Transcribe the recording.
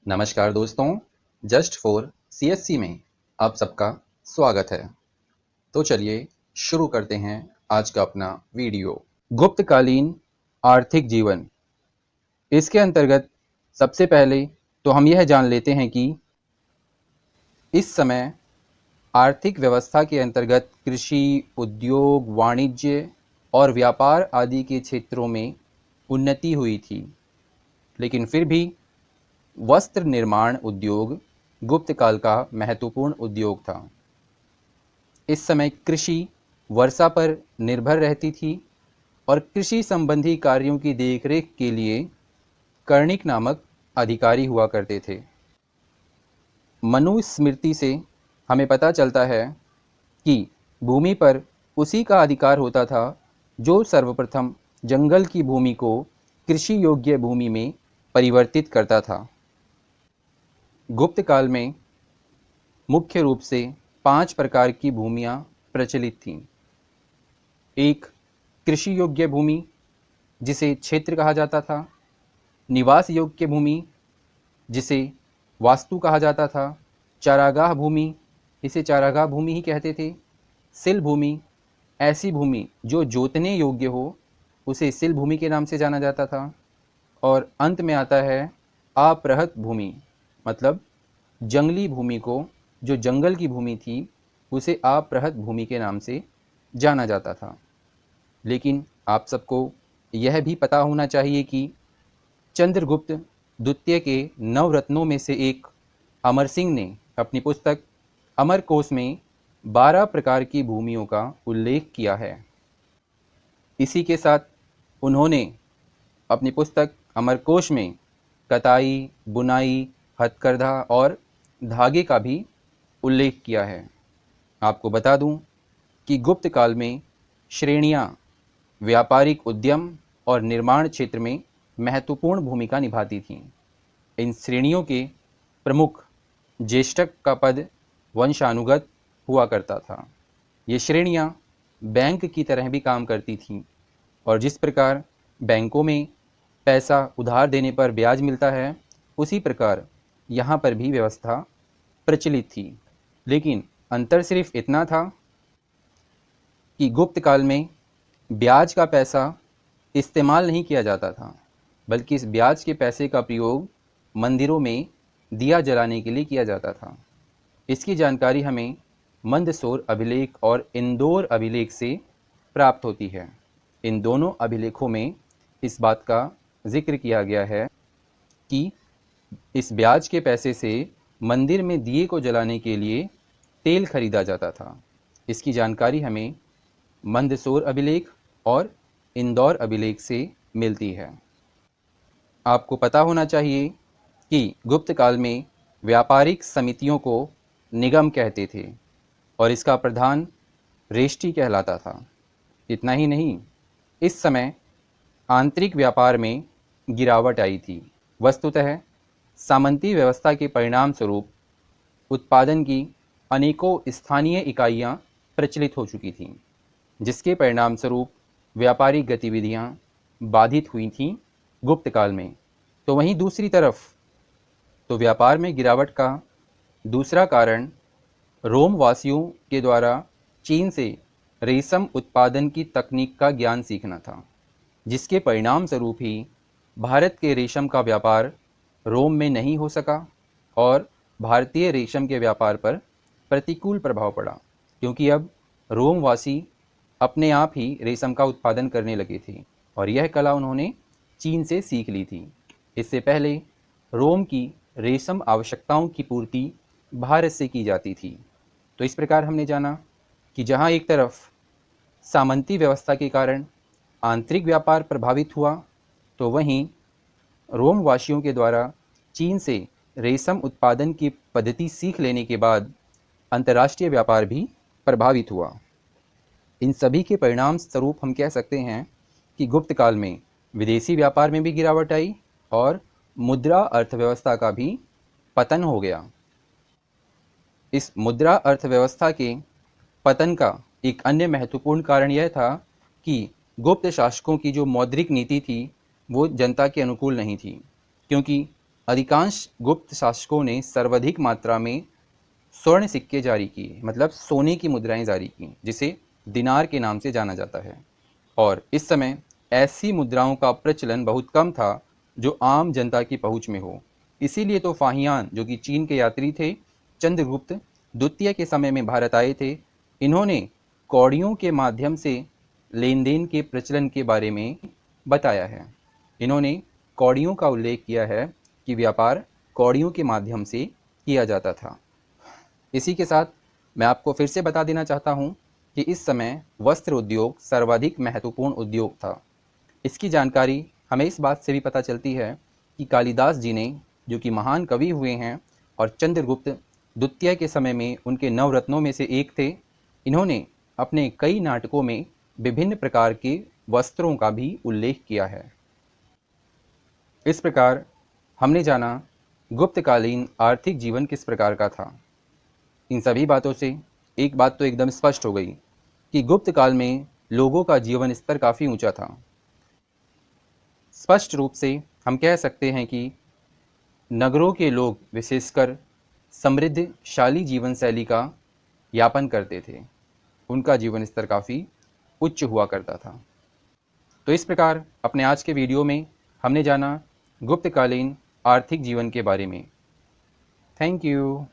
नमस्कार दोस्तों, just for CSC में आप सबका स्वागत है। तो चलिए शुरू करते हैं आज का अपना वीडियो। गुप्तकालीन आर्थिक जीवन। इसके अंतर्गत सबसे पहले तो हम यह जान लेते हैं कि इस समय आर्थिक व्यवस्था के अंतर्गत कृषि, उद्योग, वाणिज्य और व्यापार आदि के क्षेत्रों में उन्नति हुई थी, लेकिन फिर भी वस्त्र निर्माण उद्योग गुप्त काल का महत्वपूर्ण उद्योग था। इस समय कृषि वर्षा पर निर्भर रहती थी और कृषि संबंधी कार्यों की देखरेख के लिए कर्णिक नामक अधिकारी हुआ करते थे। मनुस्मृति से हमें पता चलता है कि भूमि पर उसी का अधिकार होता था जो सर्वप्रथम जंगल की भूमि को कृषि योग्य भूमि में परिवर्तित करता था। गुप्त काल में मुख्य रूप से 5 प्रकार की भूमियां प्रचलित थीं। एक, कृषि योग्य भूमि जिसे क्षेत्र कहा जाता था। निवास योग्य भूमि जिसे वास्तु कहा जाता था। चारागाह भूमि, इसे चारागाह भूमि ही कहते थे। सिल भूमि, ऐसी भूमि जो जोतने योग्य हो उसे सिल भूमि के नाम से जाना जाता था। और अंत में आता है आपृहत भूमि, मतलब जंगली भूमि को, जो जंगल की भूमि थी उसे आपृहत भूमि के नाम से जाना जाता था। लेकिन आप सबको यह भी पता होना चाहिए कि चंद्रगुप्त द्वितीय के नवरत्नों में से एक अमर सिंह ने अपनी पुस्तक अमरकोश में 12 प्रकार की भूमियों का उल्लेख किया है। इसी के साथ उन्होंने अपनी पुस्तक अमरकोश में कताई, बुनाई, हथकरघा और धागे का भी उल्लेख किया है। आपको बता दूं कि गुप्त काल में श्रेणियां व्यापारिक उद्यम और निर्माण क्षेत्र में महत्वपूर्ण भूमिका निभाती थीं। इन श्रेणियों के प्रमुख ज्येष्ठक का पद वंशानुगत हुआ करता था। ये श्रेणियां बैंक की तरह भी काम करती थीं और जिस प्रकार बैंकों में पैसा उधार देने पर ब्याज मिलता है, उसी प्रकार यहाँ पर भी व्यवस्था प्रचलित थी। लेकिन अंतर सिर्फ इतना था कि गुप्त काल में ब्याज का पैसा इस्तेमाल नहीं किया जाता था, बल्कि इस ब्याज के पैसे का प्रयोग मंदिरों में दिया जलाने के लिए किया जाता था। इसकी जानकारी हमें मंदसौर अभिलेख और इंदौर अभिलेख से प्राप्त होती है। इन दोनों अभिलेखों में इस बात का जिक्र किया गया है कि इस ब्याज के पैसे से मंदिर में दिए को जलाने के लिए तेल खरीदा जाता था। इसकी जानकारी हमें मंदसौर अभिलेख और इंदौर अभिलेख से मिलती है। आपको पता होना चाहिए कि गुप्त काल में व्यापारिक समितियों को निगम कहते थे और इसका प्रधान रेष्टी कहलाता था। इतना ही नहीं, इस समय आंतरिक व्यापार में गिरावट आई थी। वस्तुतः सामंती व्यवस्था के परिणाम स्वरूप उत्पादन की अनेकों स्थानीय इकाइयां प्रचलित हो चुकी थीं, जिसके परिणाम स्वरूप व्यापारिक गतिविधियां बाधित हुई थीं गुप्त काल में। तो वहीं दूसरी तरफ तो व्यापार में गिरावट का दूसरा कारण रोम वासियों के द्वारा चीन से रेशम उत्पादन की तकनीक का ज्ञान सीखना था, जिसके परिणाम स्वरूप ही भारत के रेशम का व्यापार रोम में नहीं हो सका और भारतीय रेशम के व्यापार पर प्रतिकूल प्रभाव पड़ा, क्योंकि अब रोमवासी अपने आप ही रेशम का उत्पादन करने लगे थे और यह कला उन्होंने चीन से सीख ली थी। इससे पहले रोम की रेशम आवश्यकताओं की पूर्ति भारत से की जाती थी। तो इस प्रकार हमने जाना कि जहाँ एक तरफ सामंती व्यवस्था के कारण आंतरिक व्यापार प्रभावित हुआ, तो वहीं रोमवासियों के द्वारा चीन से रेशम उत्पादन की पद्धति सीख लेने के बाद अंतर्राष्ट्रीय व्यापार भी प्रभावित हुआ। इन सभी के परिणाम स्वरूप हम कह सकते हैं कि गुप्त काल में विदेशी व्यापार में भी गिरावट आई और मुद्रा अर्थव्यवस्था का भी पतन हो गया। इस मुद्रा अर्थव्यवस्था के पतन का एक अन्य महत्वपूर्ण कारण यह था कि गुप्त शासकों की जो मौद्रिक नीति थी वो जनता के अनुकूल नहीं थी, क्योंकि अधिकांश गुप्त शासकों ने सर्वाधिक मात्रा में स्वर्ण सिक्के जारी किए, मतलब सोने की मुद्राएं जारी की, जिसे दिनार के नाम से जाना जाता है। और इस समय ऐसी मुद्राओं का प्रचलन बहुत कम था जो आम जनता की पहुंच में हो। इसीलिए तो फाहियान, जो कि चीन के यात्री थे, चंद्रगुप्त द्वितीय के समय में भारत आए थे। इन्होंने कौड़ियों के माध्यम से लेन देन के प्रचलन के बारे में बताया है। इन्होंने कौड़ियों का उल्लेख किया है कि व्यापार कौड़ियों के माध्यम से किया जाता था। इसी के साथ मैं आपको फिर से बता देना चाहता हूँ कि इस समय वस्त्र उद्योग सर्वाधिक महत्वपूर्ण उद्योग था। इसकी जानकारी हमें इस बात से भी पता चलती है कि कालिदास जी ने, जो कि महान कवि हुए हैं और चंद्रगुप्त द्वितीय के समय में उनके नवरत्नों में से एक थे, इन्होंने अपने कई नाटकों में विभिन्न प्रकार के वस्त्रों का भी उल्लेख किया है। इस प्रकार हमने जाना गुप्तकालीन आर्थिक जीवन किस प्रकार का था। इन सभी बातों से एक बात तो एकदम स्पष्ट हो गई कि गुप्त काल में लोगों का जीवन स्तर काफ़ी ऊंचा था। स्पष्ट रूप से हम कह सकते हैं कि नगरों के लोग विशेषकर समृद्धशाली जीवन शैली का यापन करते थे। उनका जीवन स्तर काफ़ी उच्च हुआ करता था। तो इस प्रकार अपने आज के वीडियो में हमने जाना गुप्तकालीन आर्थिक जीवन के बारे में। Thank you.